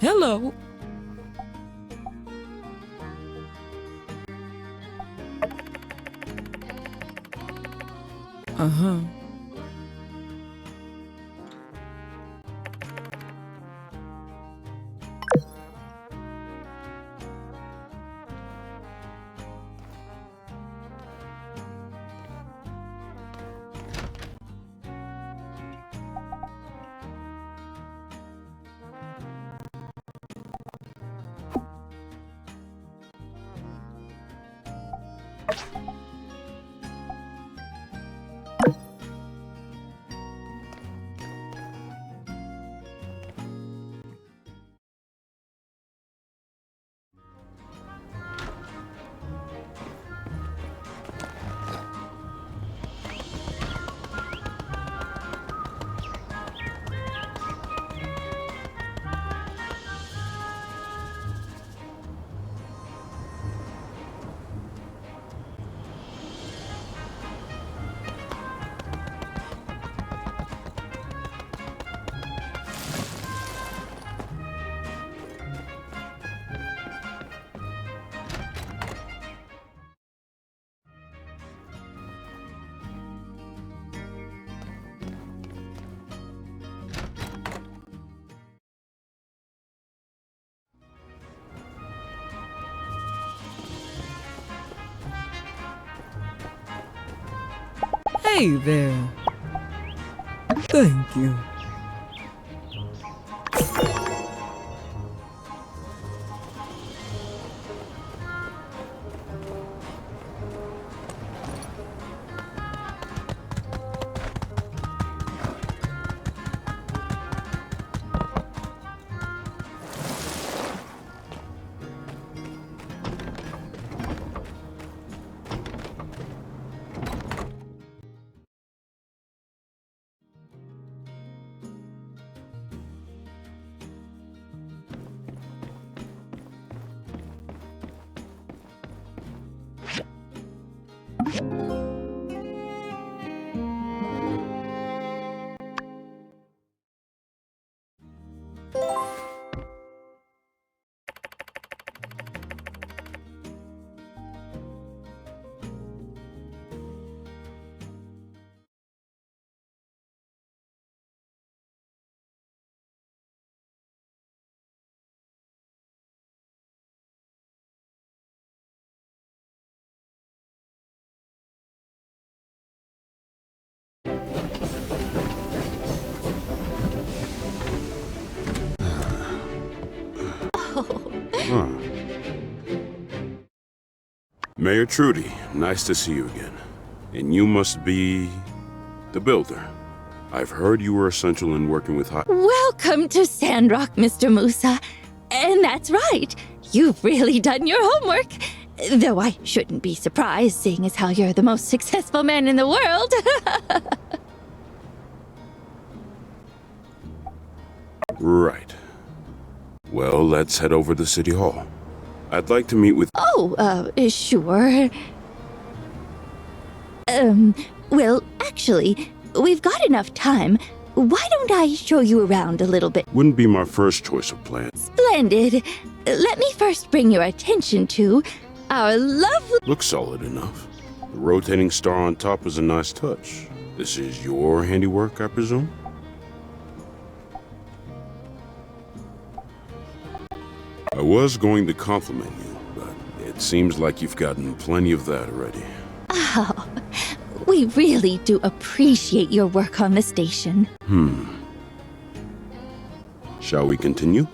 Hello. Uh-huh. Hey there. Thank you. Huh. Mayor Trudy, nice to see you again. And you must be the builder. I've heard you were essential in working with Welcome to Sandrock, Mr. Musa. And that's right. You've really done your homework. Though I shouldn't be surprised, seeing as how you're the most successful man in the world. Right. Well, let's head over to City Hall. I'd like to meet with... Sure. Well, actually, we've got enough time. Why don't I show you around a little bit? Wouldn't be my first choice of plan. Splendid. Let me first bring your attention to our lovely... Looks solid enough. The rotating star on top is a nice touch. This is your handiwork, I presume? I was going to compliment you, but it seems like you've gotten plenty of that already. Oh, we really do appreciate your work on the station. Shall we continue?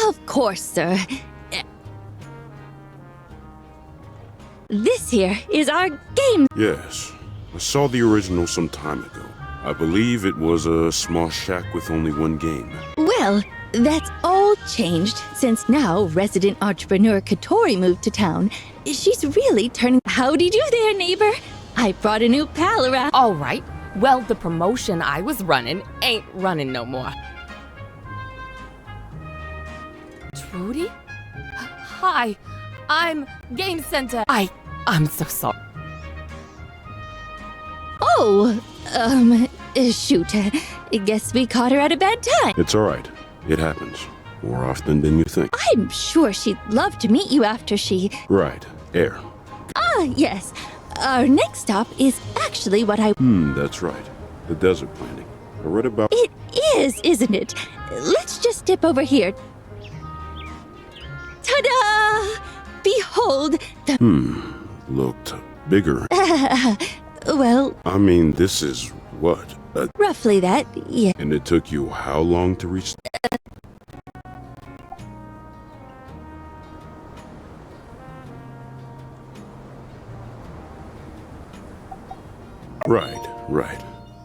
Of course, sir. This here is our game. Yes. I saw the original some time ago. I believe it was a small shack with only one game. Well, that's all changed since now resident entrepreneur Katori moved to town. She's really turning... Howdy do there, neighbor. I brought a new pal around. All right. Well, the promotion I was running ain't running no more. Trudy? Hi, I'm Game Center. I'm so sorry. Oh, shoot. I guess we caught her at a bad time. It's all right. It happens. More often than you think. I'm sure she'd love to meet you after she... Right. Air. Ah, yes. Our next stop is actually what I... That's right. The desert planning. I read about... It is, isn't it? Let's just dip over here. Ta-da! Behold, the... Looked bigger. Well, I mean, this is what? roughly that, yeah. And it took you how long to reach? Right.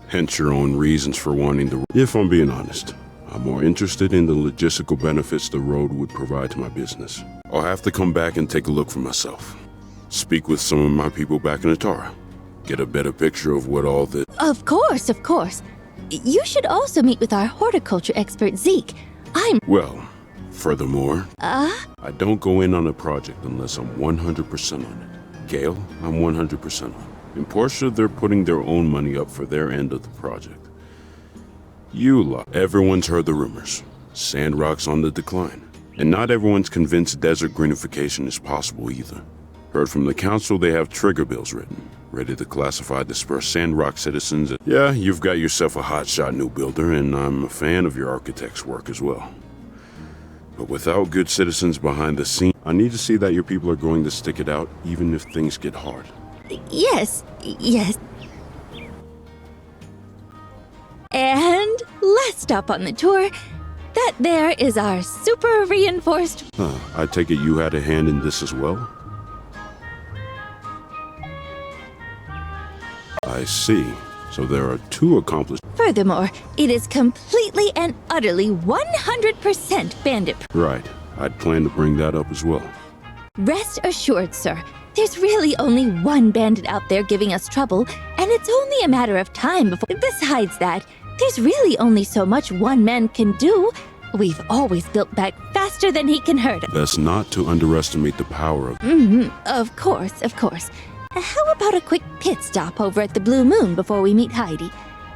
Hence your own reasons for wanting to... If I'm being honest, I'm more interested in the logistical benefits the road would provide to my business. I'll have to come back and take a look for myself. Speak with some of my people back in Atara. Get a better picture of what all the... Of course. You should also meet with our horticulture expert, Zeke. Well, furthermore... I don't go in on a project unless I'm 100% on it. Gale, I'm 100% on. In Portia, they're putting their own money up for their end of the project. Everyone's heard the rumors. Sandrock's on the decline. And not everyone's convinced desert greenification is possible either. Heard from the council they have trigger bills written, ready to classify dispersed Sandrock citizens. Yeah, you've got yourself a hotshot new builder, and I'm a fan of your architect's work as well. But without good citizens behind the scenes, I need to see that your people are going to stick it out, even if things get hard. Yes. And last stop on the tour, that there is our super reinforced... I take it you had a hand in this as well? I see. So there are two accomplished... Furthermore, it is completely and utterly 100% bandit... Right. I'd plan to bring that up as well. Rest assured, sir. There's really only one bandit out there giving us trouble, and it's only a matter of time before... Besides that, there's really only so much one man can do. We've always built back faster than he can hurt us. That's not to underestimate the power of... Of course. How about a quick pit stop over at the Blue Moon before we meet Heidi?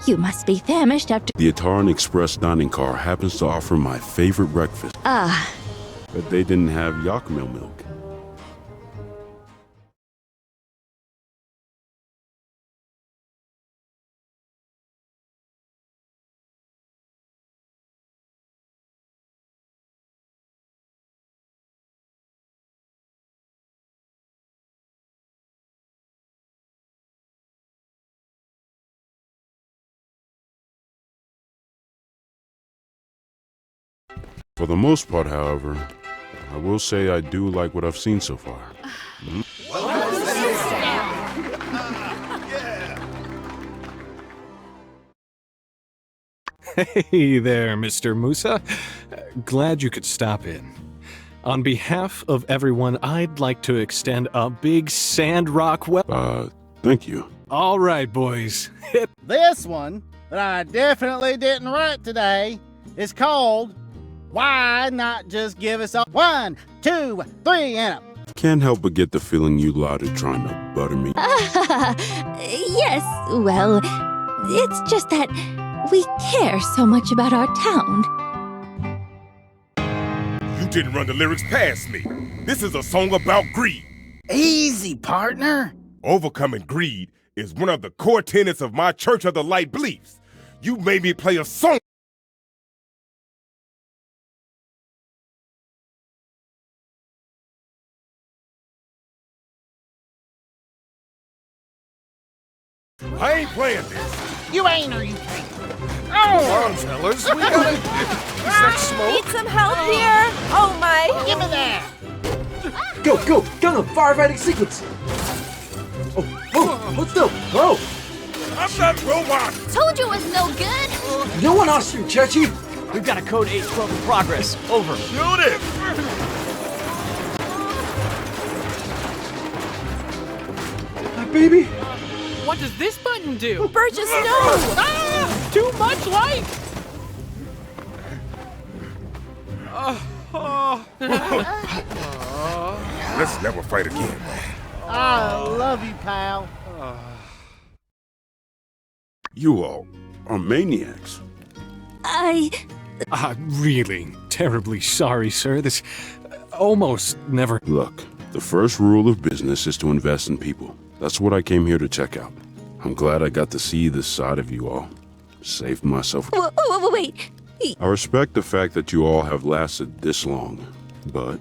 You must be famished after... The Ataran Express dining car happens to offer my favorite breakfast. Ah. But they didn't have Yakmel milk. For the most part, however, I will say I do like what I've seen so far. Hey there, Mr. Musa. Glad you could stop in. On behalf of everyone, I'd like to extend a big Sandrock Thank you. All right, boys. This one that I definitely didn't write today is called Why Not Just Give Us a 1, 2, 3, and a... Can't help but get the feeling you lot are trying to butter me. Yes, well, it's just that we care so much about our town. You didn't run the lyrics past me. This is a song about greed. Easy, partner. Overcoming greed is one of the core tenets of my Church of the Light beliefs. You made me play a song. I ain't playing this. You ain't or you can't. Come on, fellas. We gotta... Is that smoke? Need some help here? Oh my! Give me that. Go! Gun firefighting sequence! Hold still! Go! I'm not robot. Told you it was no good. No one asked you, Chechi! We've got a code 812 in progress. Over. Shoot it. My baby! What does this button do? Burgess, no! Too much light! Let's never fight again. I love you, pal. You all are maniacs. Really terribly sorry, sir. This almost never. Look, the first rule of business is to invest in people. That's what I came here to check out. I'm glad I got to see this side of you all. Saved myself. Wait. I respect the fact that you all have lasted this long, but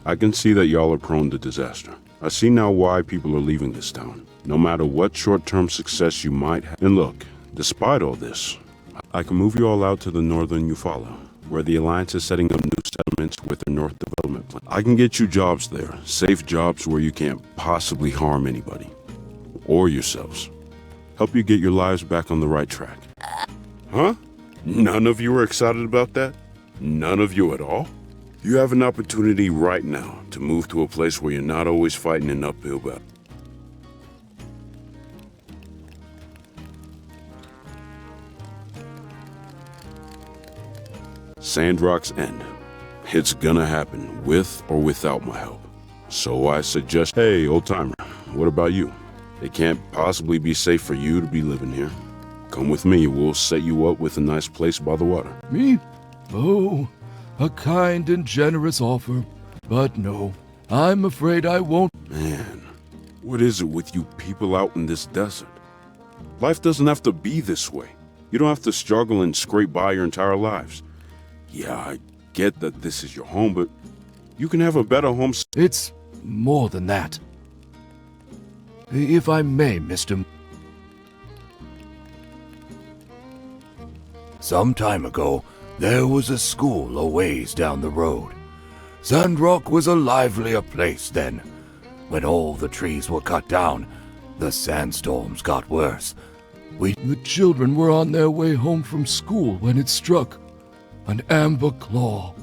I can see that y'all are prone to disaster. I see now why people are leaving this town, no matter what short-term success you might have. And look, despite all this, I can move you all out to the northern Eufaula, where the Alliance is setting up new settlements with their North Development Plan. I can get you jobs there, safe jobs where you can't possibly harm anybody, or yourselves. Help you get your lives back on the right track. Huh? None of you are excited about that? None of you at all? You have an opportunity right now to move to a place where you're not always fighting an uphill battle. Sandrock's end. It's gonna happen, with or without my help. So I suggest, hey, old-timer, what about you? It can't possibly be safe for you to be living here. Come with me, we'll set you up with a nice place by the water. Me? Oh, a kind and generous offer. But no, I'm afraid I won't. Man, what is it with you people out in this desert? Life doesn't have to be this way. You don't have to struggle and scrape by your entire lives. Yeah, I get that this is your home, but you can have a better home. It's more than that. If I may, Mr. Some time ago, there was a school a ways down the road. Sandrock was a livelier place then. When all the trees were cut down, the sandstorms got worse. The children were on their way home from school when it struck. An amber claw.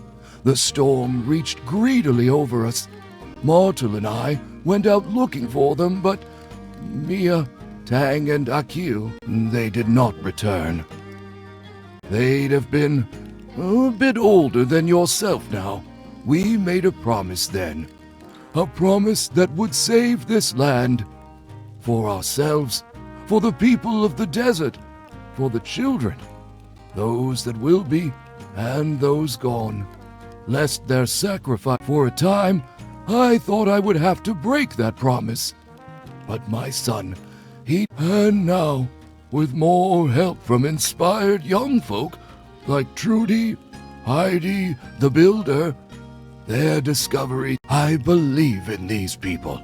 The storm reached greedily over us. Martel and I went out looking for them, but Mia, Tang, and Akil, they did not return. They'd have been a bit older than yourself now. We made a promise then. A promise that would save this land. For ourselves, for the people of the desert, for the children, those that will be, and those gone. Lest their sacrifice. For a time, I thought I would have to break that promise. But my son, and now, with more help from inspired young folk like Trudy, Heidi, the Builder, their discovery, I believe in these people.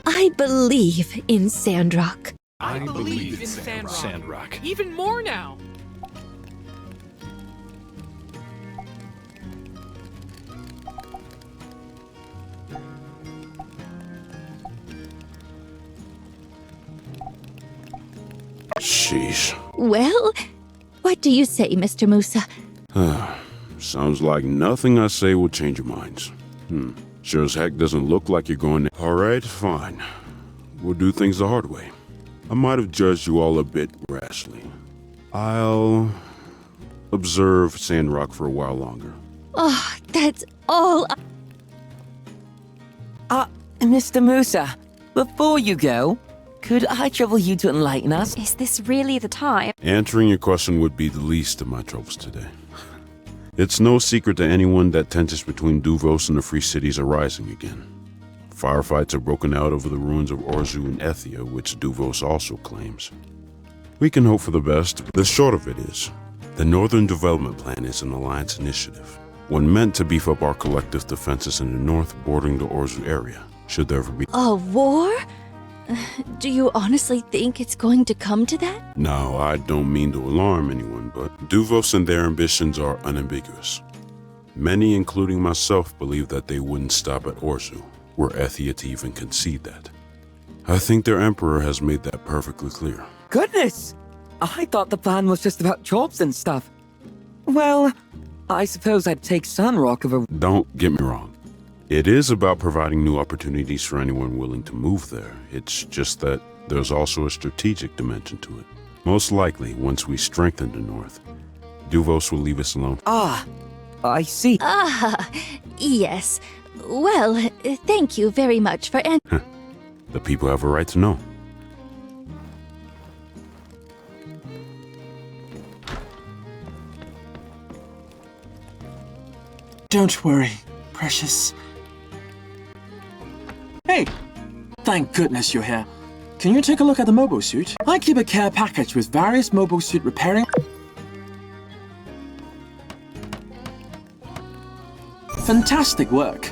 I believe in Sandrock. I believe in Sandrock. Even more now. Sheesh. Well, what do you say, Mr. Musa? Sounds like nothing I say will change your minds. Sure as heck doesn't look like you're going to. Alright, fine. We'll do things the hard way. I might have judged you all a bit rashly. I'll observe Sandrock for a while longer. Oh, that's all. Mr. Musa, before you go, could I trouble you to enlighten us? Is this really the time? Answering your question would be the least of my troubles today. It's no secret to anyone that tensions between Duvos and the Free Cities are rising again. Firefights have broken out over the ruins of Orzu and Ethia, which Duvos also claims. We can hope for the best. The short of it is, the Northern Development Plan is an Alliance initiative, one meant to beef up our collective defenses in the north bordering the Orzu area, should there ever be A war? Do you honestly think it's going to come to that? No, I don't mean to alarm anyone, but Duvos and their ambitions are unambiguous. Many, including myself, believe that they wouldn't stop at Orzu, were Ethia to even concede that. I think their emperor has made that perfectly clear. Goodness! I thought the plan was just about jobs and stuff. Well, I suppose I'd take Sandrock over. Don't get me wrong. It is about providing new opportunities for anyone willing to move there. It's just that there's also a strategic dimension to it. Most likely, once we strengthen the north, Duvos will leave us alone. Ah, I see. Yes. Well, thank you very much for The people have a right to know. Don't worry, precious. Hey! Thank goodness you're here. Can you take a look at the mobile suit? I keep a care package with various mobile suit repairing. Fantastic work.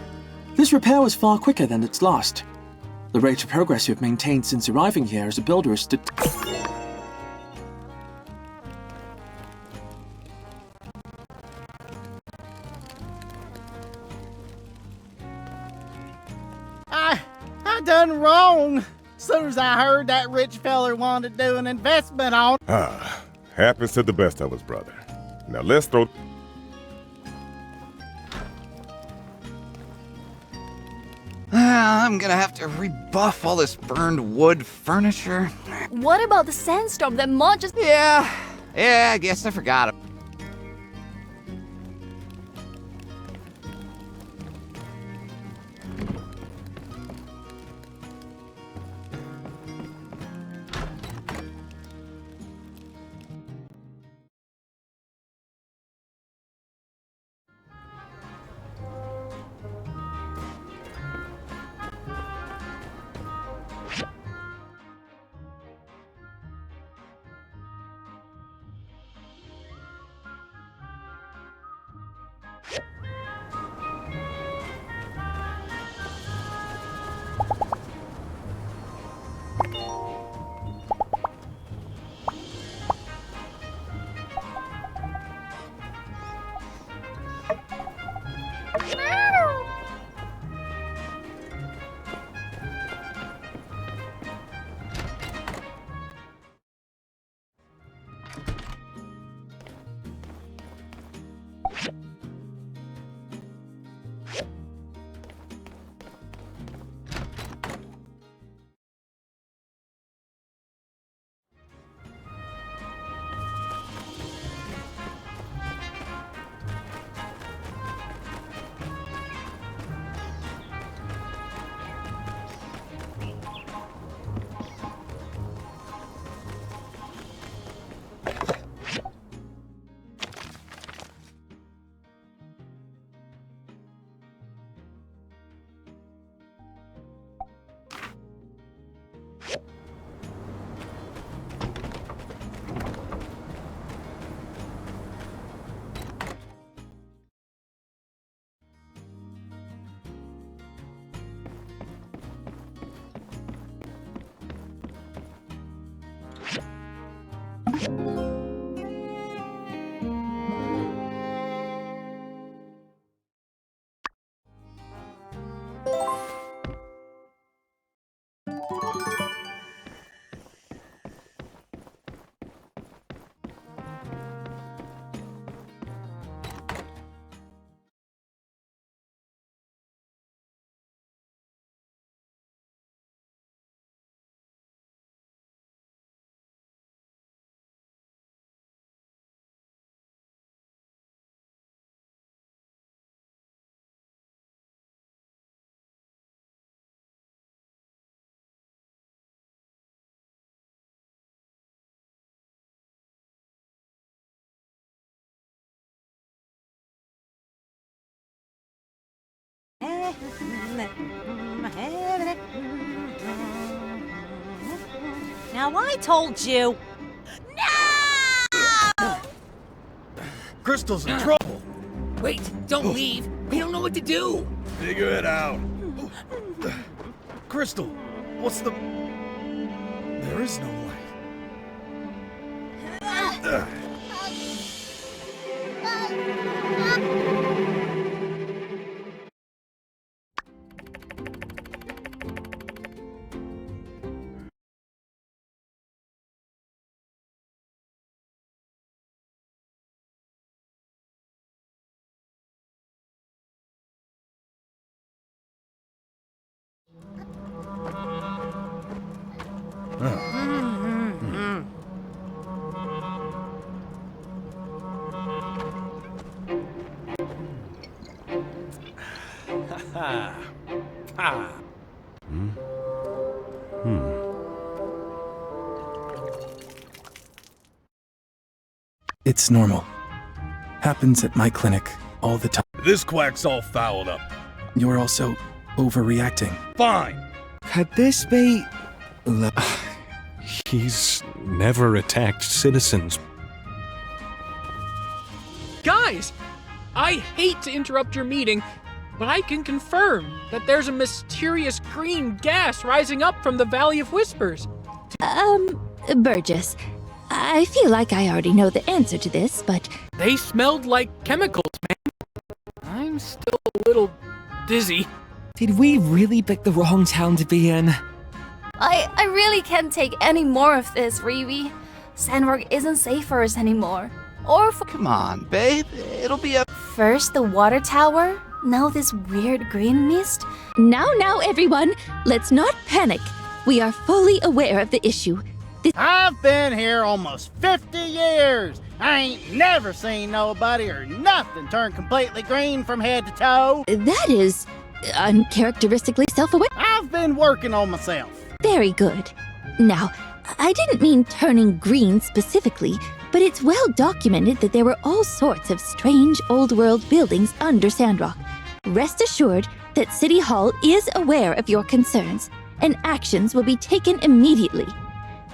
This repair was far quicker than its last. The rate of progress you've maintained since arriving here as a builder is I done wrong. Soon as I heard that rich feller wanted to do an investment on. Happens to the best of us, brother. Now let's throw. I'm gonna have to rebuff all this burned wood furniture. What about the sandstorm that Mom just... Yeah, I guess I forgot it. Now I told you. No! Crystal's in trouble. Wait, don't leave. We don't know what to do. Figure it out. Crystal, what's the... There is no light. It's normal. Happens at my clinic all the time. This quack's all fouled up. You're also overreacting. Fine. Could this be... He's never attacked citizens. Guys, I hate to interrupt your meeting, but I can confirm that there's a mysterious green gas rising up from the Valley of Whispers. Burgess, I feel like I already know the answer to this, but... They smelled like chemicals, man. I'm still a little dizzy. Did we really pick the wrong town to be in? I really can't take any more of this, Riri. Sandrock isn't safe for us anymore. Or for— Come on, babe. It'll be a... First the water tower, now this weird green mist. Now, everyone, let's not panic. We are fully aware of the issue. I've been here almost 50 years. I ain't never seen nobody or nothing turn completely green from head to toe. That is uncharacteristically self-aware. I've been working on myself. Very good. Now, I didn't mean turning green specifically, but it's well documented that there were all sorts of strange old-world buildings under Sandrock. Rest assured that City Hall is aware of your concerns, and actions will be taken immediately.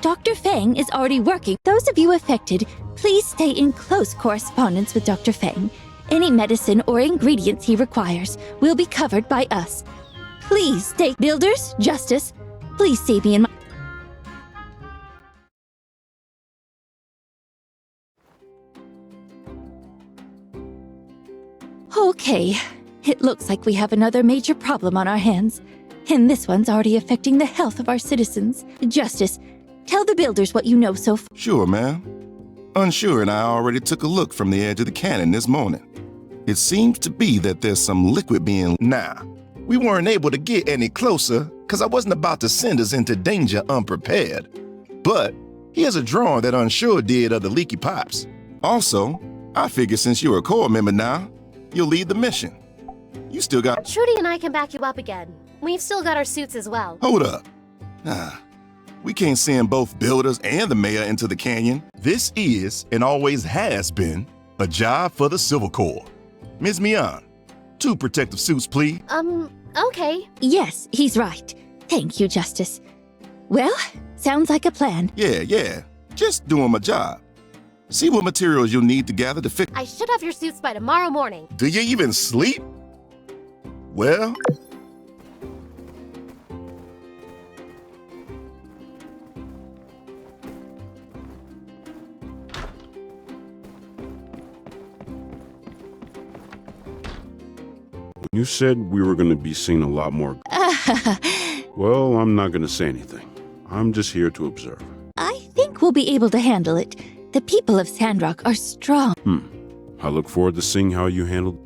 Dr. Fang is already working. Those of you affected, please stay in close correspondence with Dr. Fang. Any medicine or ingredients he requires will be covered by us. Please stay. Builders, Justice, please see me in my... Okay, it looks like we have another major problem on our hands. And this one's already affecting the health of our citizens. Justice, tell the builders what you know so far. Sure, ma'am. Unsure and I already took a look from the edge of the cannon this morning. It seems to be that there's some liquid being... Nah, we weren't able to get any closer because I wasn't about to send us into danger unprepared. But here's a drawing that Unsure did of the leaky pipes. Also, I figure since you're a Corps member now, you'll lead the mission. You still got... Trudy and I can back you up again. We've still got our suits as well. Hold up. We can't send both builders and the mayor into the canyon. This is, and always has been, a job for the Civil Corps. Ms. Mian, 2 protective suits, please. Okay. Yes, he's right. Thank you, Justice. Well, sounds like a plan. Yeah. Just doing my job. See what materials you'll need to gather to fix... I should have your suits by tomorrow morning. Do you even sleep? Well... You said we were going to be seeing a lot more. Well, I'm not going to say anything. I'm just here to observe. I think we'll be able to handle it. The people of Sandrock are strong. I look forward to seeing how you handled.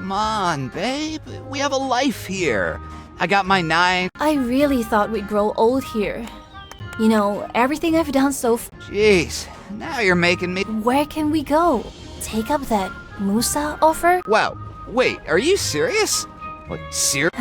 Come on, babe. We have a life here. I got my knife. I really thought we'd grow old here. You know, everything I've done so Jeez, now you're making me. Where can we go? Take up that Musa offer? Wow, wait, are you serious? What, serious?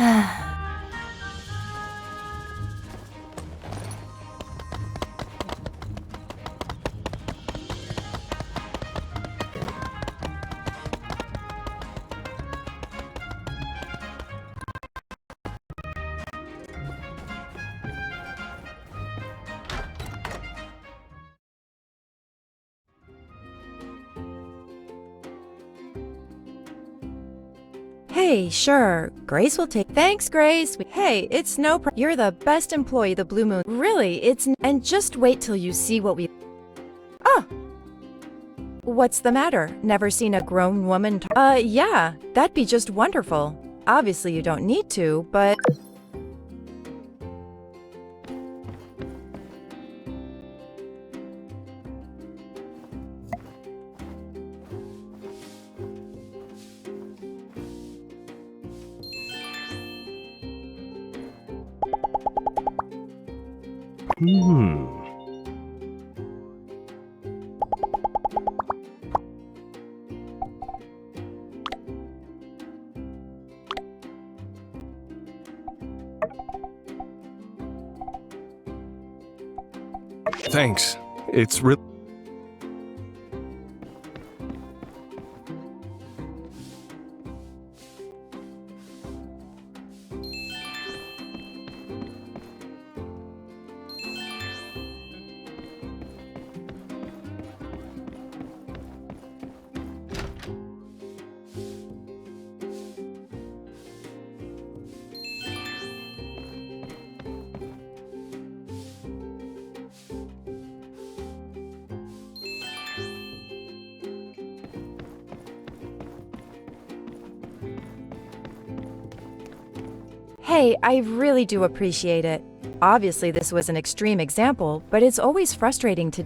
Hey, sure. Grace will take. Thanks, Grace. Hey, it's no You're the best employee the Blue Moon. Really, and just wait till you see what we. Oh! What's the matter? Never seen a grown woman yeah, that'd be just wonderful. Obviously, you don't need to, but. Thanks. It's real. Hey, I really do appreciate it. Obviously, this was an extreme example, but it's always frustrating to.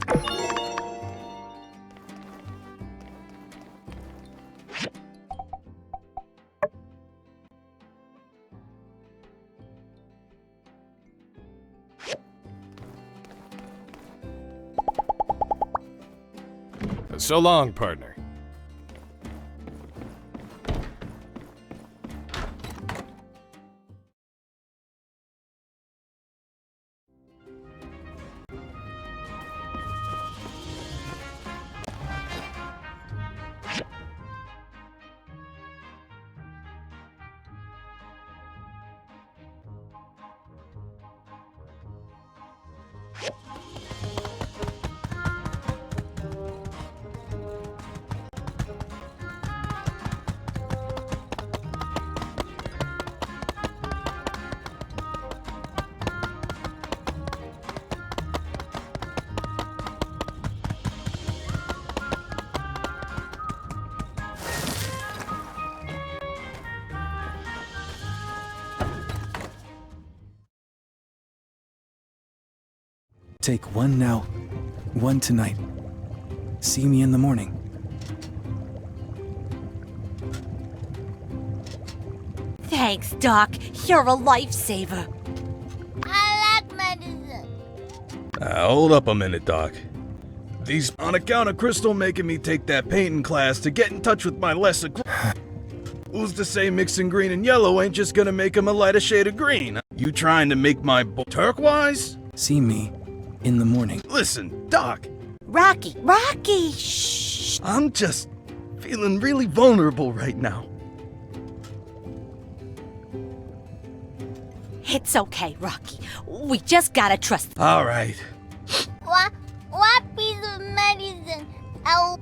So long, partner. Take one now, one tonight. See me in the morning. Thanks, Doc. You're a lifesaver. I like medicine. Hold up a minute, Doc. These on account of Crystal making me take that painting class to get in touch with my lesser. Who's to say mixing green and yellow ain't just gonna make him a lighter shade of green? You trying to make my turquoise? See me in the morning. Listen, Doc. Rocky, shh. I'm just feeling really vulnerable right now. It's okay, Rocky. We just gotta trust. All right. What piece of medicine? Oh.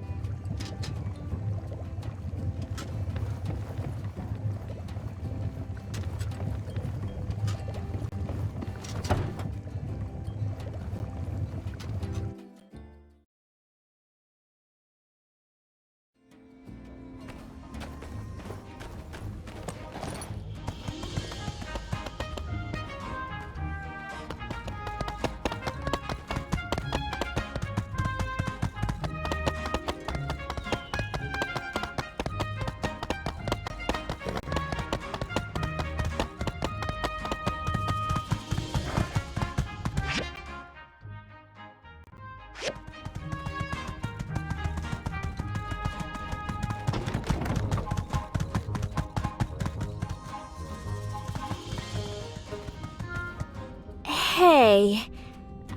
Hey,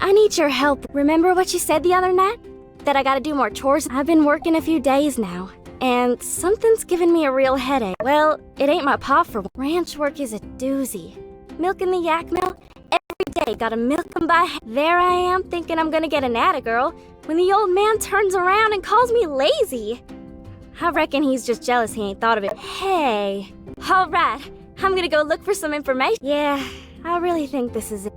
I need your help. Remember what you said the other night? That I gotta do more chores? I've been working a few days now, and something's giving me a real headache. Well, it ain't my pa for one. Ranch work is a doozy. Milking the yak mill, every day gotta milk 'em by hand. There I am thinking I'm gonna get an atta girl, when the old man turns around and calls me lazy. I reckon he's just jealous he ain't thought of it. Hey, alright, I'm gonna go look for some information. Yeah, I really think this is it.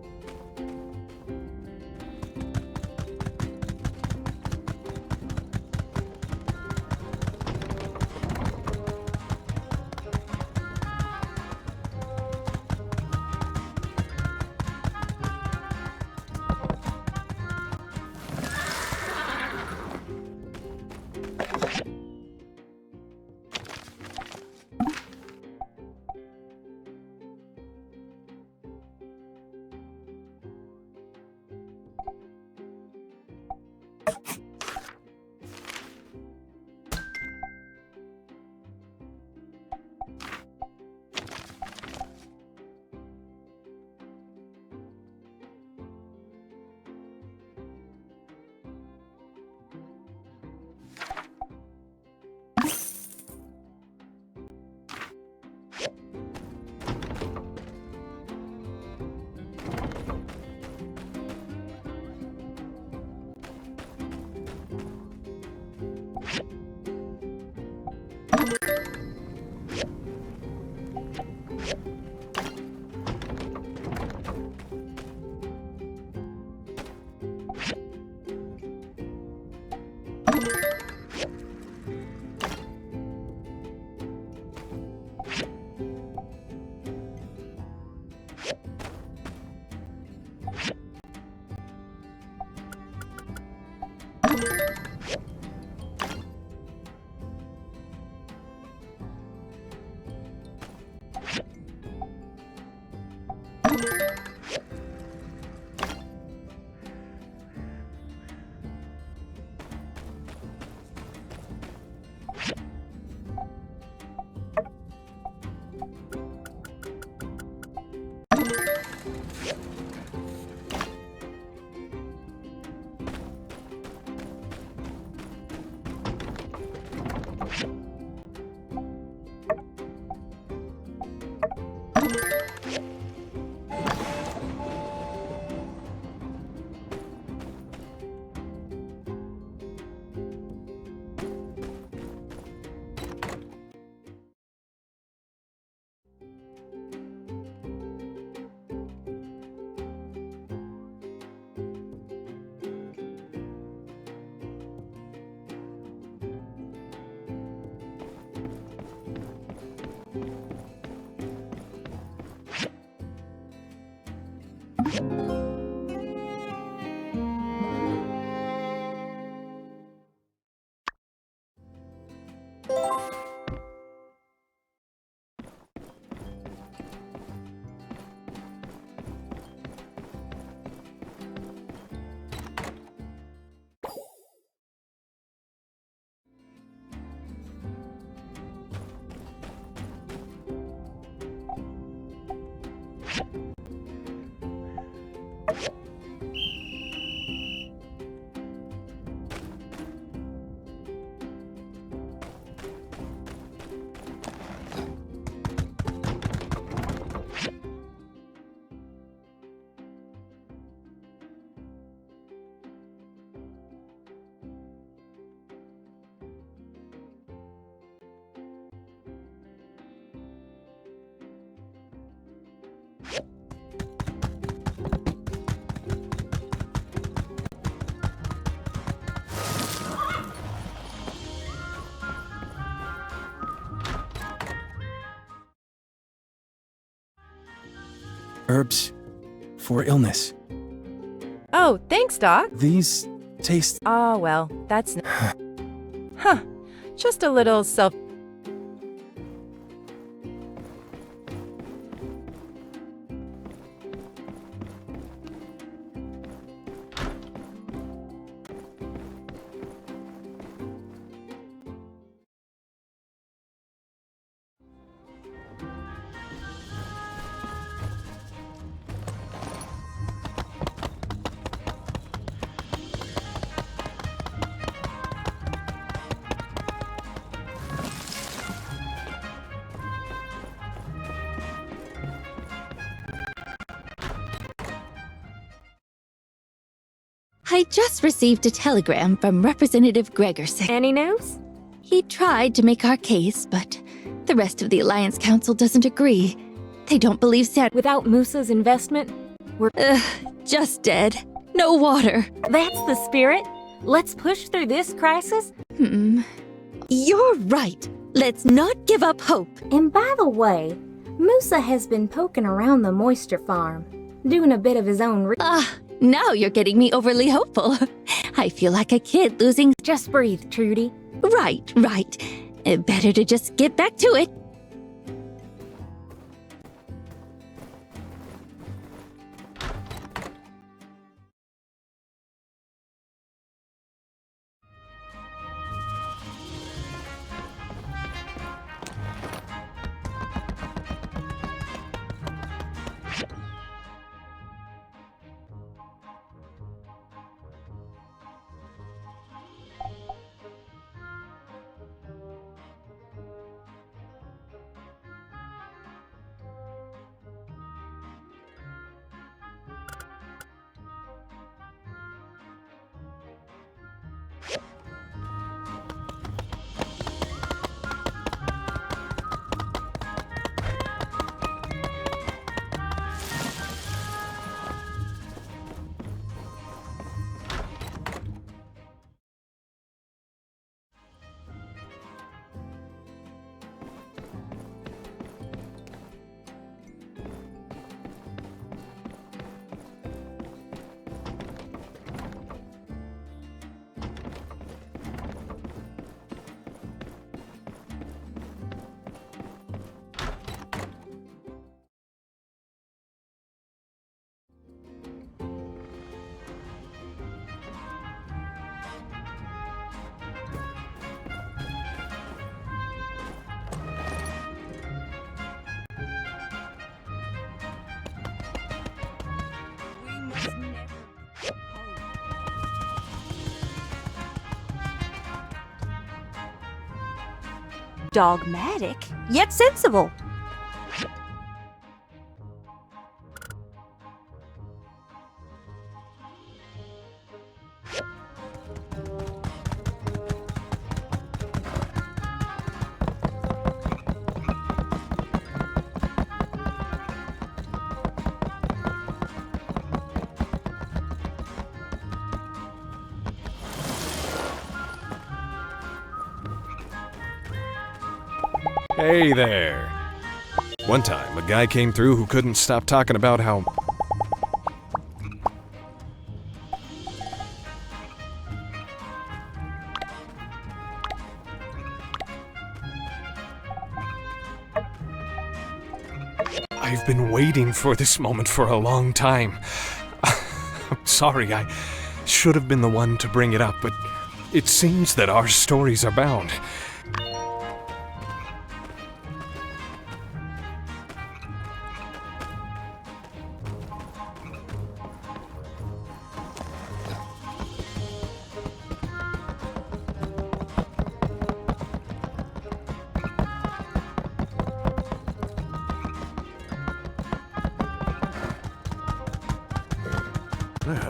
Herbs for illness. Oh, thanks, Doc. These taste. Oh, well, that's. Huh. Just a little self. I just received a telegram from Representative Gregerson. Any news? He tried to make our case, but the rest of the Alliance Council doesn't agree. They don't believe Without Musa's investment, we're just dead. No water. That's the spirit. Let's push through this crisis. You're right. Let's not give up hope. And by the way, Musa has been poking around the moisture farm, doing a bit of his own. Now you're getting me overly hopeful. I feel like a kid losing. Just breathe, Trudy. Right. Better to just get back to it. Dogmatic, yet sensible. Hey there. One time, a guy came through who couldn't stop talking about how... I've been waiting for this moment for a long time. I'm sorry, I should have been the one to bring it up, but it seems that our stories are bound.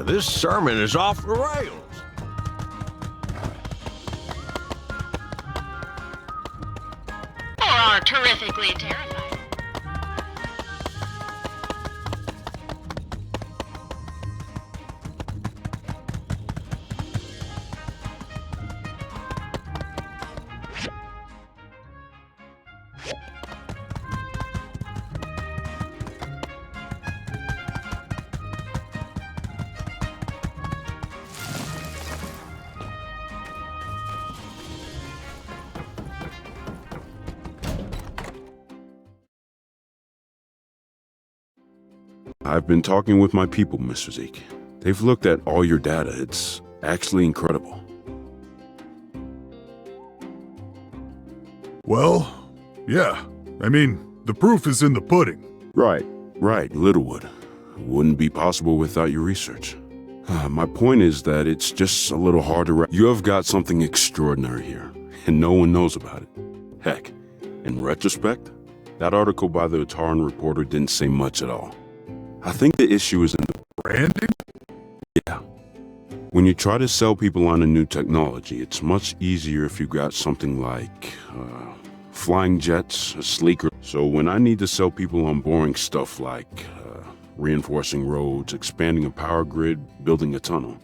This sermon is off the rails. Or are terrifically terrified. I've been talking with my people, Mr. Zeke. They've looked at all your data. It's actually incredible. Well, yeah. I mean, the proof is in the pudding. Right, Littlewood. Wouldn't be possible without your research. My point is that it's just a little hard to You have got something extraordinary here, and no one knows about it. Heck, in retrospect, that article by the Ataran reporter didn't say much at all. I think the issue is in the branding? Yeah. When When you try to sell people on a new technology, it's much easier if you got something like flying jets, a sleeker. So when I need to sell people on boring stuff like reinforcing roads, expanding a power grid, building a tunnel,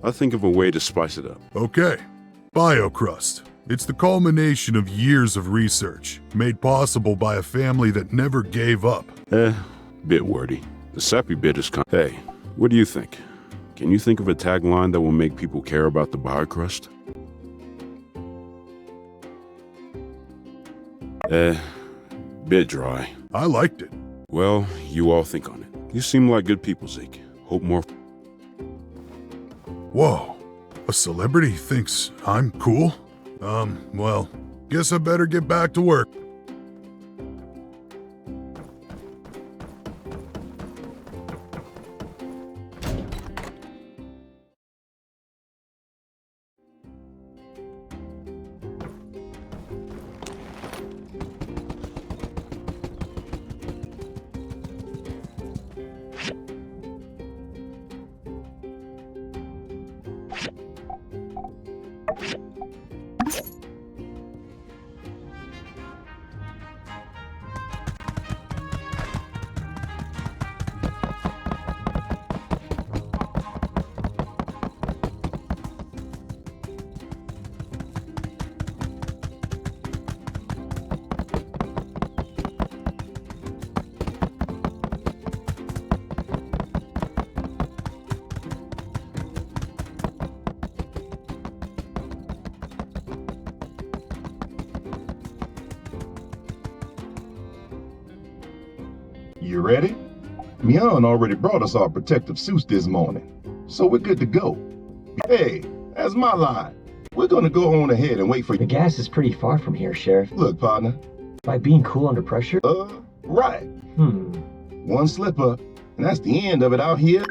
I think of a way to spice it up. Okay. BioCrust. It's the culmination of years of research, made possible by a family that never gave up. Bit wordy. The sappy bit is Hey, what do you think? Can you think of a tagline that will make people care about the BioCrust? Bit dry. I liked it. Well, you all think on it. You seem like good people, Zeke. Hope more. Whoa. A celebrity thinks I'm cool? Well, guess I better get back to work. You ready? Mian already brought us our protective suits this morning, so we're good to go. Hey, that's my line. We're gonna go on ahead and wait for you. The gas is pretty far from here, Sheriff. Look, partner. By being cool under pressure? Right. One slip up, and that's the end of it out here.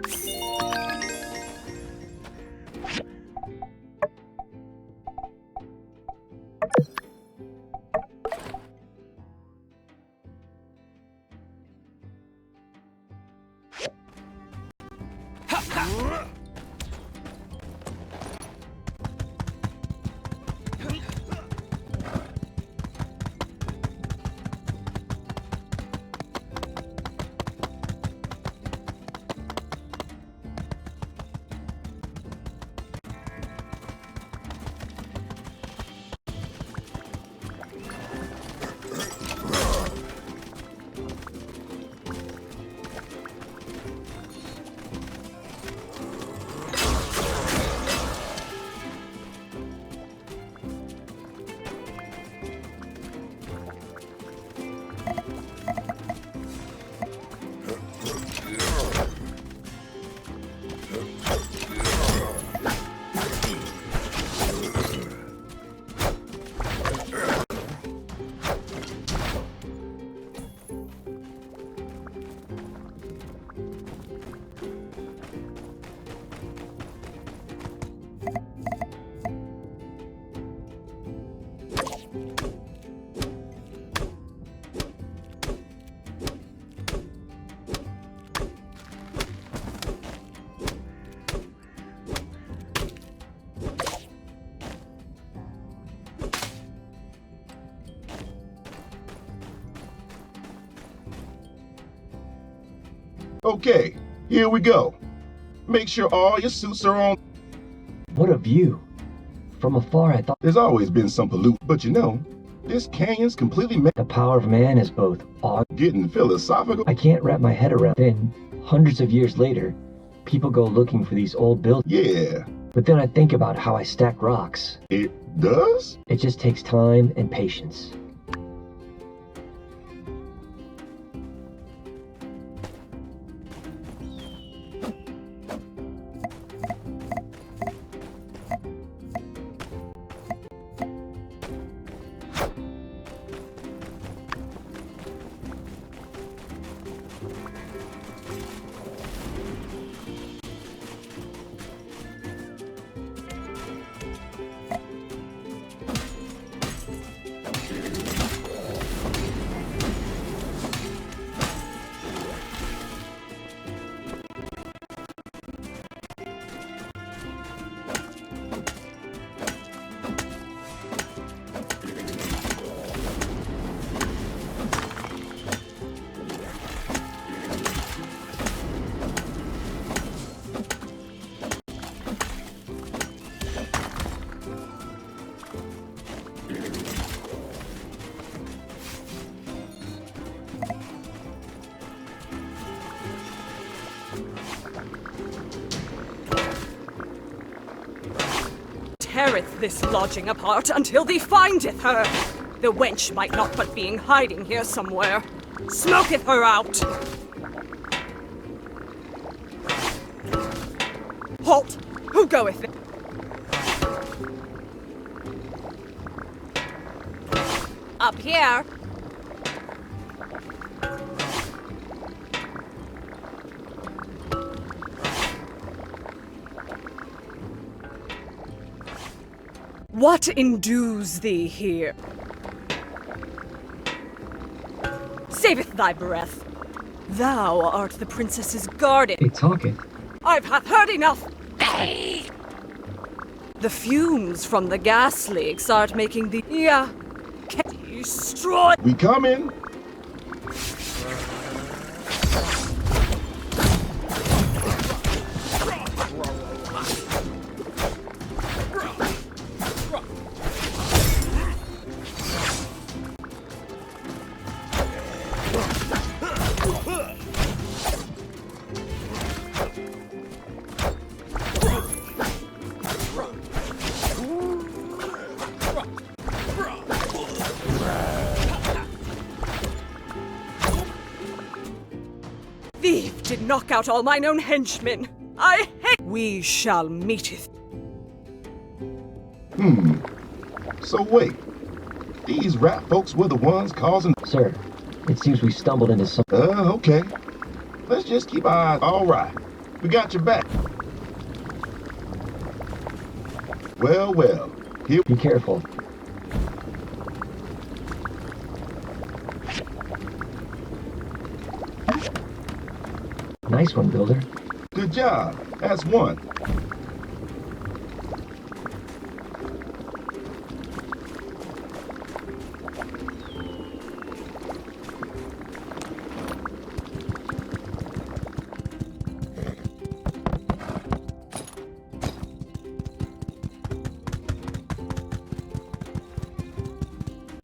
Okay, here we go. Make sure all your suits are on. What a view. From afar, I thought there's always been some pollution, but you know, this canyon's completely the power of man is both awe. Getting philosophical. I can't wrap my head around. Then, hundreds of years later, people go looking for these old buildings. Yeah. But then I think about how I stack rocks. It does? It just takes time and patience. teareth this lodging apart until thee findeth her. The wench might not but be in hiding here somewhere. Smoketh her out. Halt! Who goeth there? Up here. What indues thee here? Saveth thy breath. Thou art the princess's guardian. It talketh. I've hath heard enough. The fumes from the gas leaks art making the destroy. We coming. Thief did knock out all mine own henchmen. I hate. We shall meeteth. So wait, these rat folks were the ones causing. Sir, it seems we stumbled into some. Okay. Let's just keep our eyes. All right, we got your back. Well, here. Be careful. Nice one, Builder. Good job. That's one.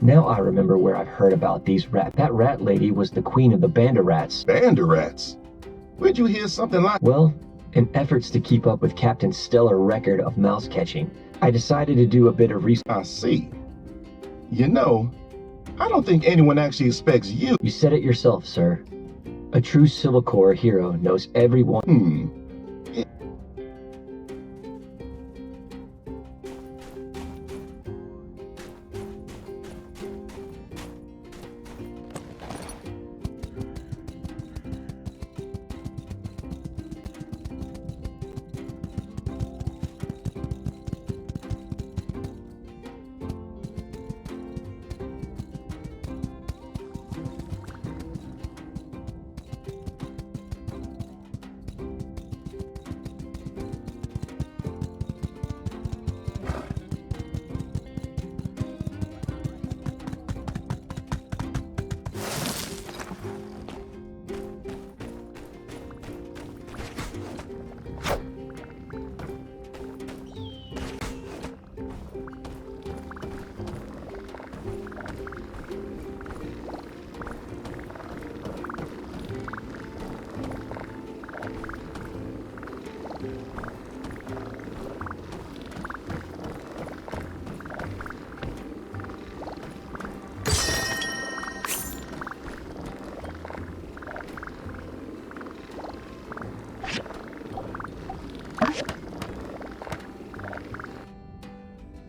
Now I remember where I've heard about these rats. That rat lady was the queen of the Banda Rats. Banda Rats? Where'd you hear something like? Well, in efforts to keep up with Captain's stellar record of mouse catching, I decided to do a bit of research. I see. You know, I don't think anyone actually expects you. You said it yourself, sir. A true Civil Corps hero knows everyone.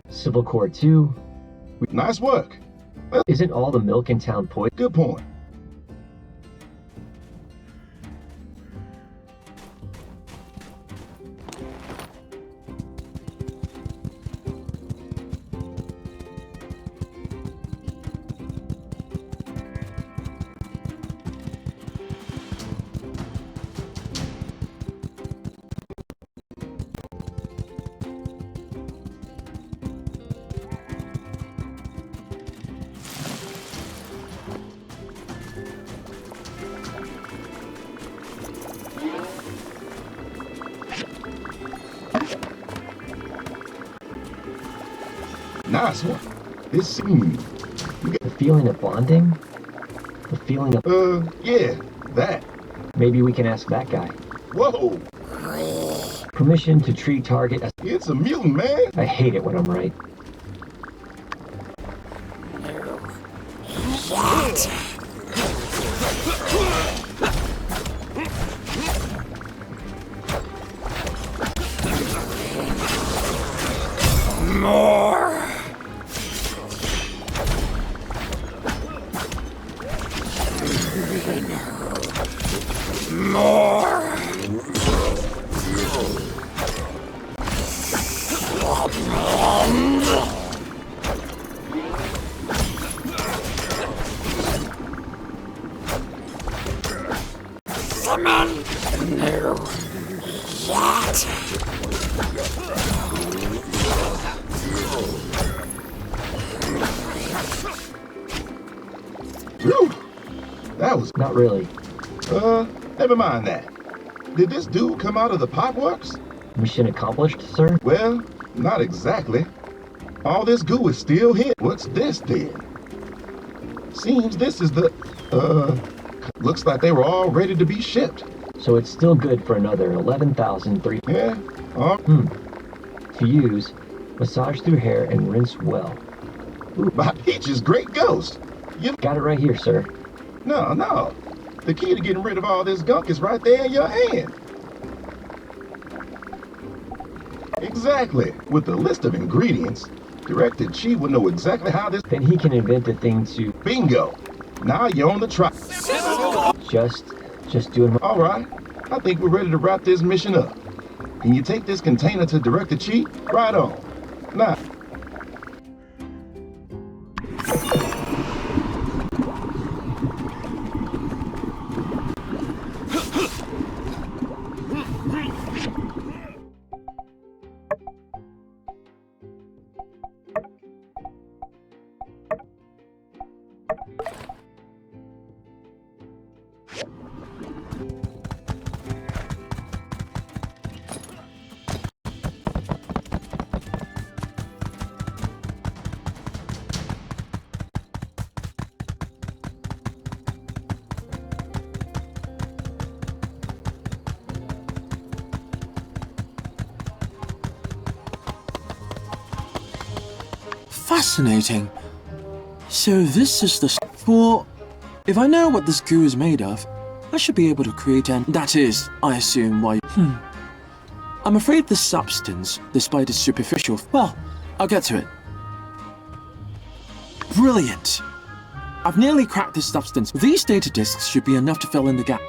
Civil Corps 2. Nice work. Isn't all the milk in town poison? Good point. Nice one. This the feeling of bonding? The feeling of yeah, that. Maybe we can ask that guy. Whoa! Permission to treat target as... It's a mutant, man. I hate it when I'm right. More! More! No. Yet. Whew. That was... Not really. Never mind that. Did this dude come out of the Popworks? Mission accomplished, sir? Well, not exactly. All this goo is still here. What's this then? Seems this is the... Looks like they were all ready to be shipped. So it's still good for another 11,003... Yeah. To use, massage through hair and rinse well. Ooh, by Peach's great ghost. You got it right here, sir. No. The key to getting rid of all this gunk is right there in your hand. Exactly. With the list of ingredients, Director Chi will know exactly how this... Then he can invent a thing to... Bingo! Now you're on the track. Just doing... All right. I think we're ready to wrap this mission up. Can you take this container to Director Chi? Right on. Now... Fascinating. So this is the... Well, if I know what this goo is made of, I should be able to create an... That is, I assume why... I'm afraid this substance, despite its superficial... Well, I'll get to it. Brilliant! I've nearly cracked this substance. These data disks should be enough to fill in the gap.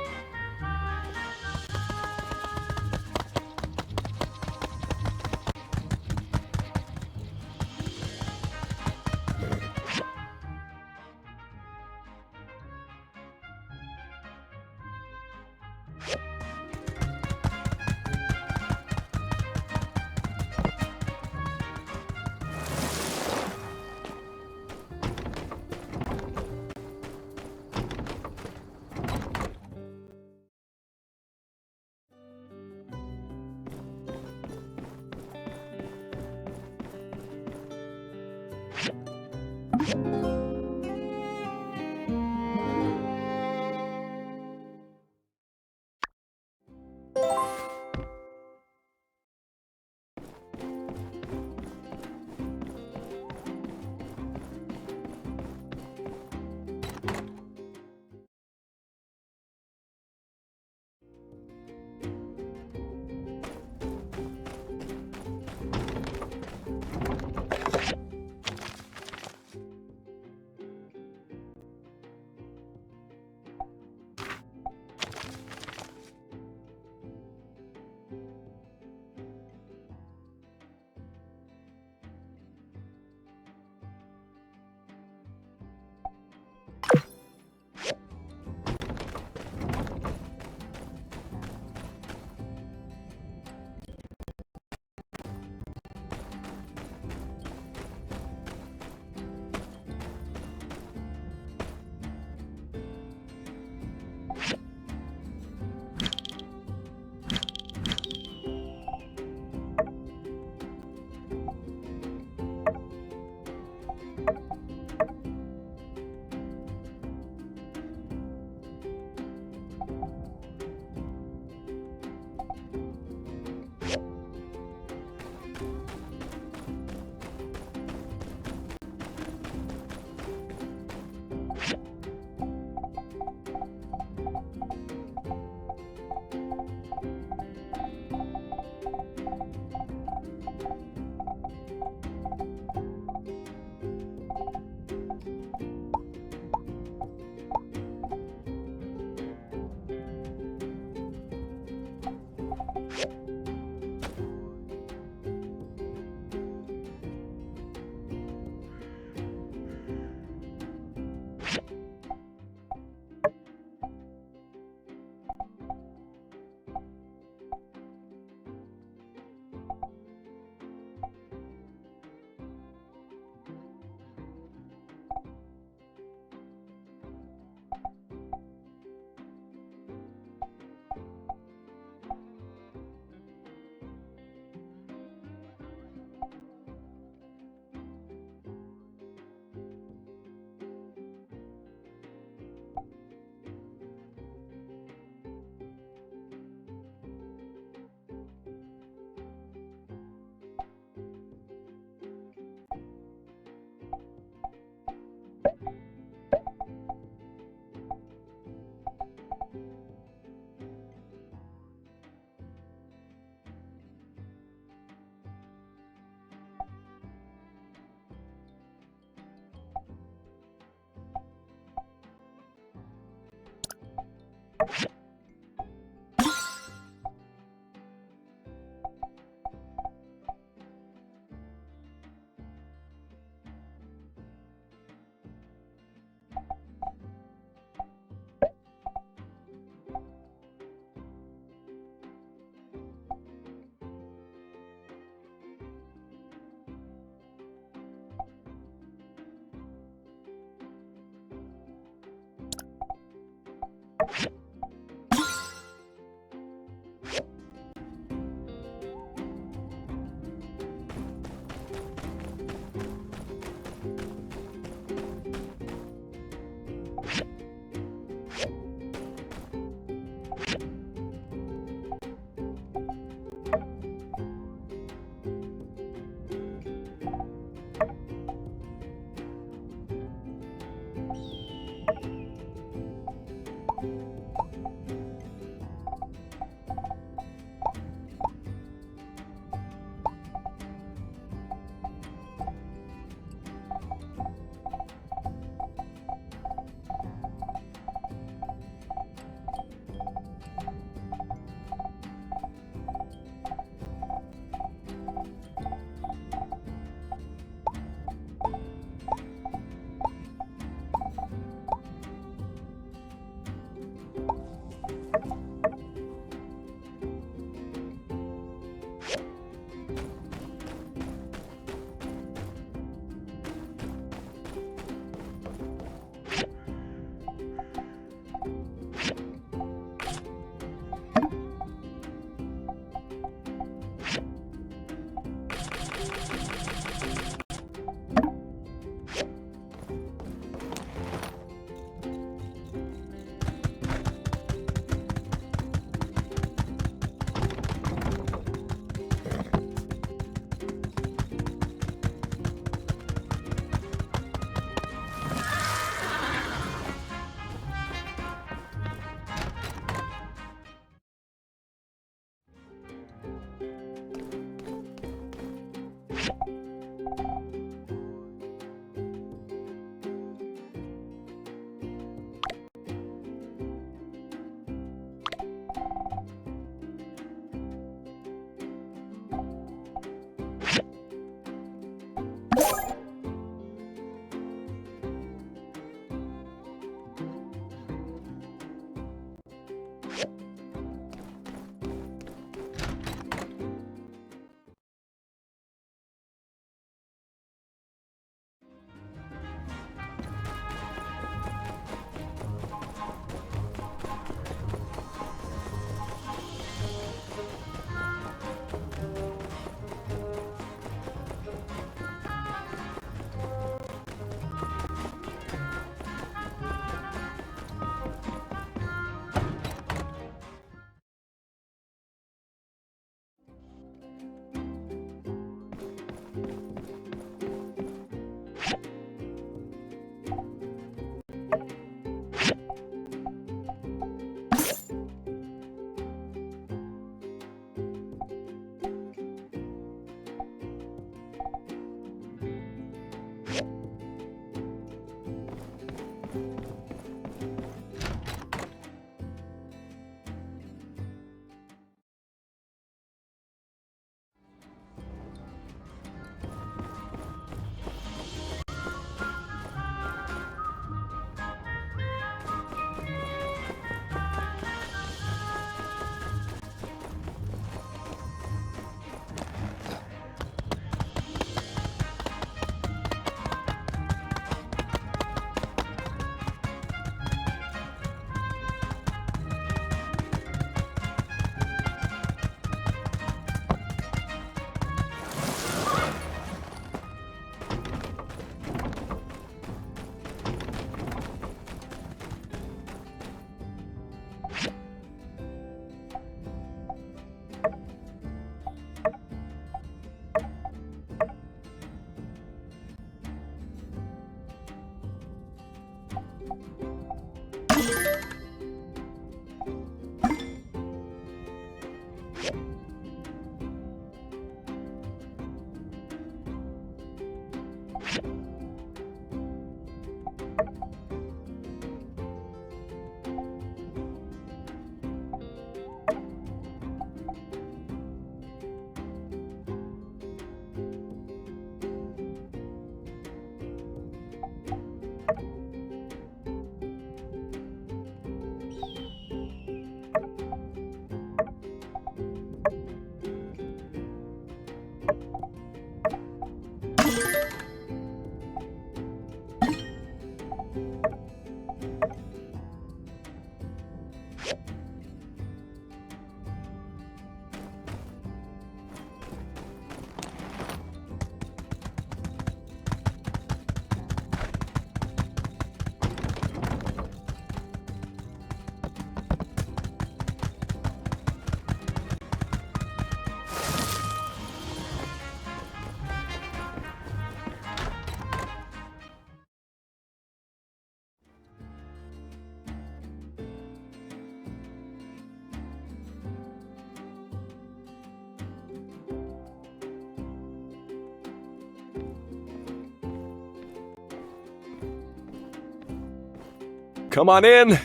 come on in.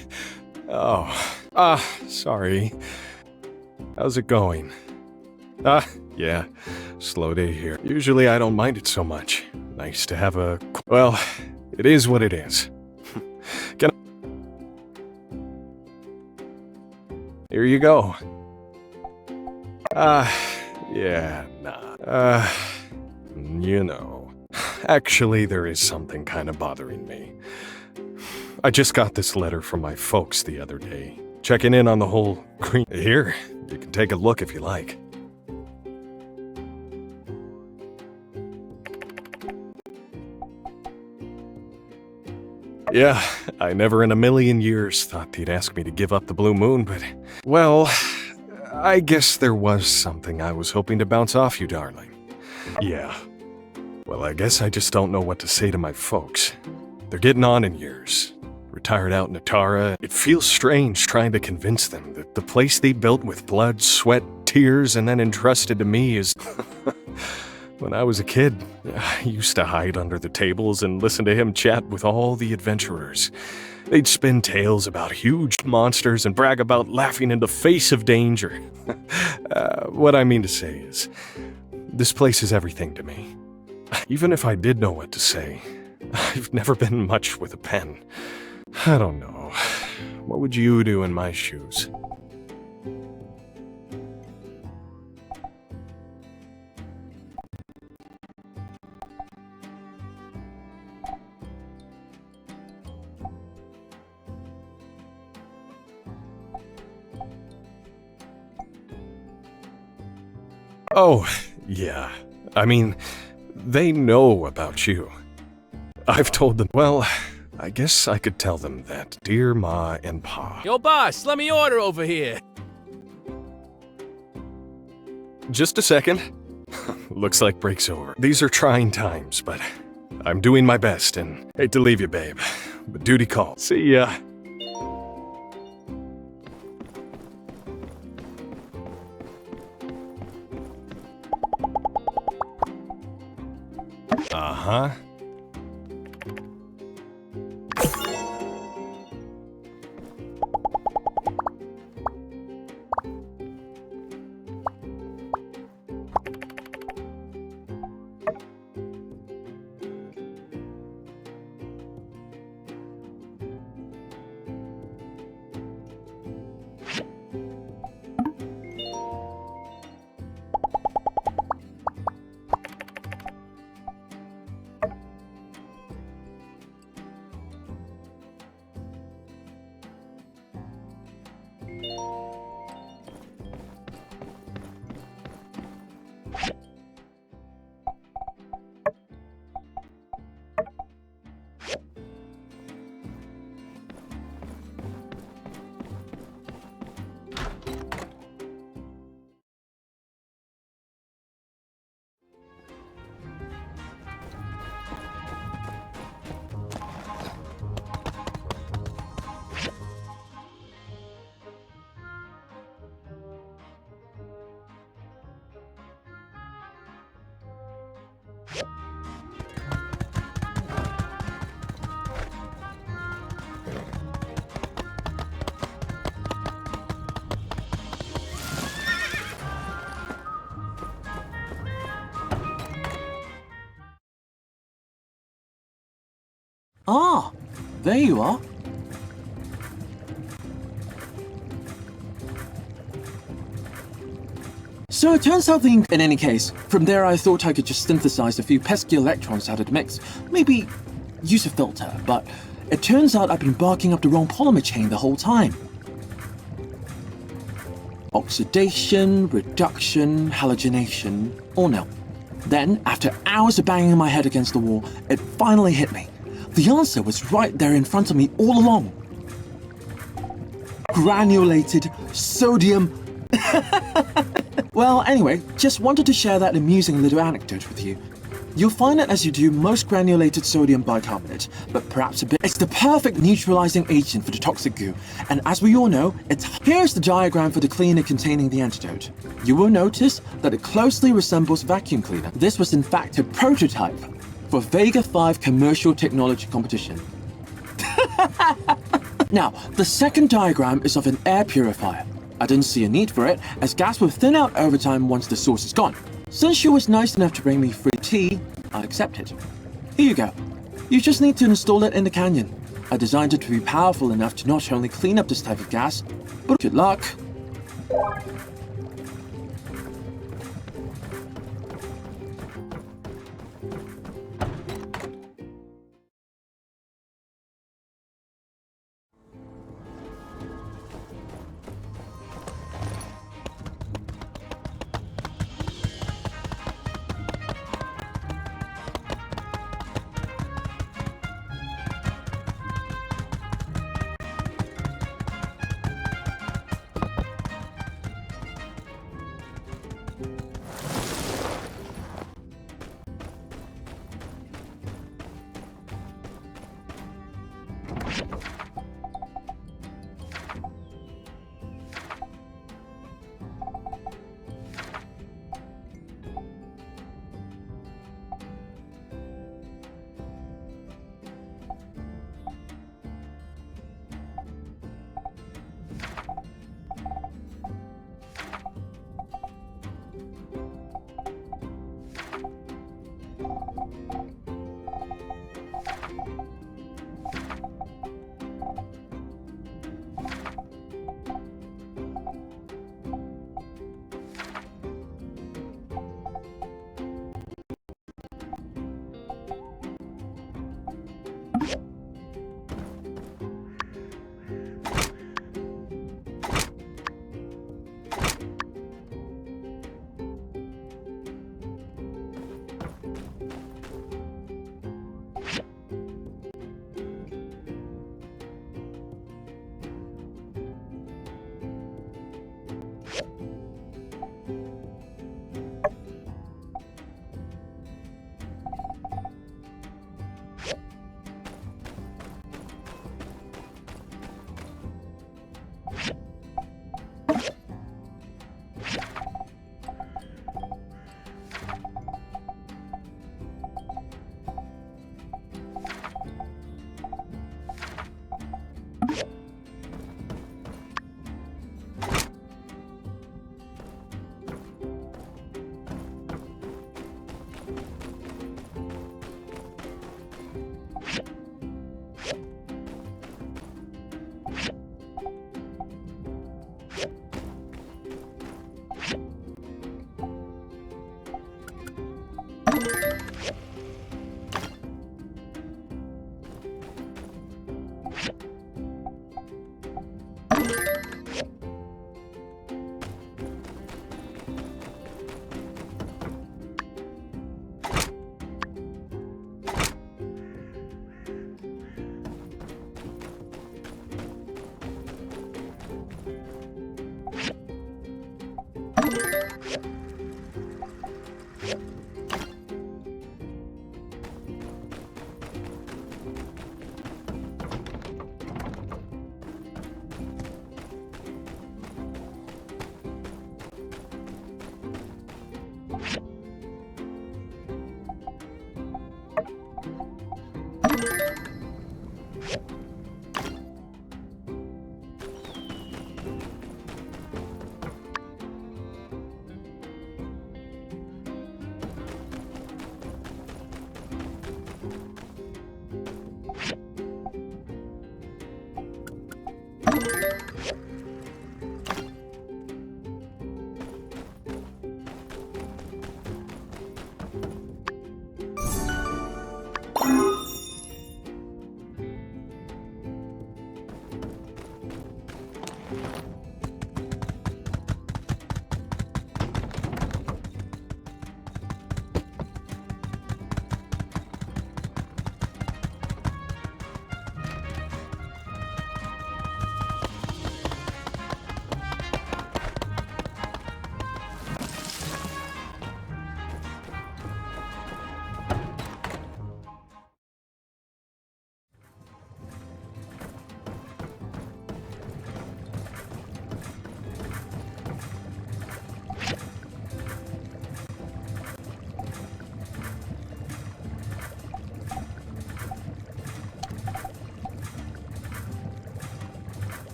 Oh, sorry. How's it going? Yeah, slow day here. Usually I don't mind it so much. Nice to have a... Well, it is what it is. Here you go. Yeah, nah. You know. Actually, there is something kind of bothering me. I just got this letter from my folks the other day, checking in on the whole green... Here, you can take a look if you like. Yeah, I never in a million years thought they'd ask me to give up the Blue Moon, but... Well, I guess there was something I was hoping to bounce off you, darling. Yeah. Well, I guess I just don't know what to say to my folks. They're getting on in years. Retired out in Atara. It feels strange trying to convince them that the place they built with blood, sweat, tears, and then entrusted to me is... When I was a kid, I used to hide under the tables and listen to him chat with all the adventurers. They'd spin tales about huge monsters and brag about laughing in the face of danger. What I mean to say is, this place is everything to me. Even if I did know what to say, I've never been much with a pen. I don't know. What would you do in my shoes? Oh, yeah. I mean, they know about you. I've told them, well, I guess I could tell them that, dear Ma and Pa. Yo, boss, let me order over here. Just a second. Looks like break's over. These are trying times, but I'm doing my best and hate to leave you, babe. But duty calls. See ya. Uh-huh. Ah, there you are. So it turns out in any case, from there I thought I could just synthesize a few pesky electrons out of the mix. Maybe use a filter, but it turns out I've been barking up the wrong polymer chain the whole time. Oxidation, reduction, halogenation, or no. Then, after hours of banging my head against the wall, it finally hit me. The answer was right there in front of me all along. Granulated sodium. Well, anyway, just wanted to share that amusing little anecdote with you. You'll find it as you do most granulated sodium bicarbonate, but perhaps a bit. It's the perfect neutralizing agent for the toxic goo, and as we all know, here's the diagram for the cleaner containing the antidote. You will notice that it closely resembles vacuum cleaner. This was in fact a prototype for Vega 5 commercial technology competition. Now, the second diagram is of an air purifier. I didn't see a need for it, as gas will thin out over time once the source is gone. Since you was nice enough to bring me free tea, I'll accept it. Here you go. You just need to install it in the canyon. I designed it to be powerful enough to not only clean up this type of gas, but good luck.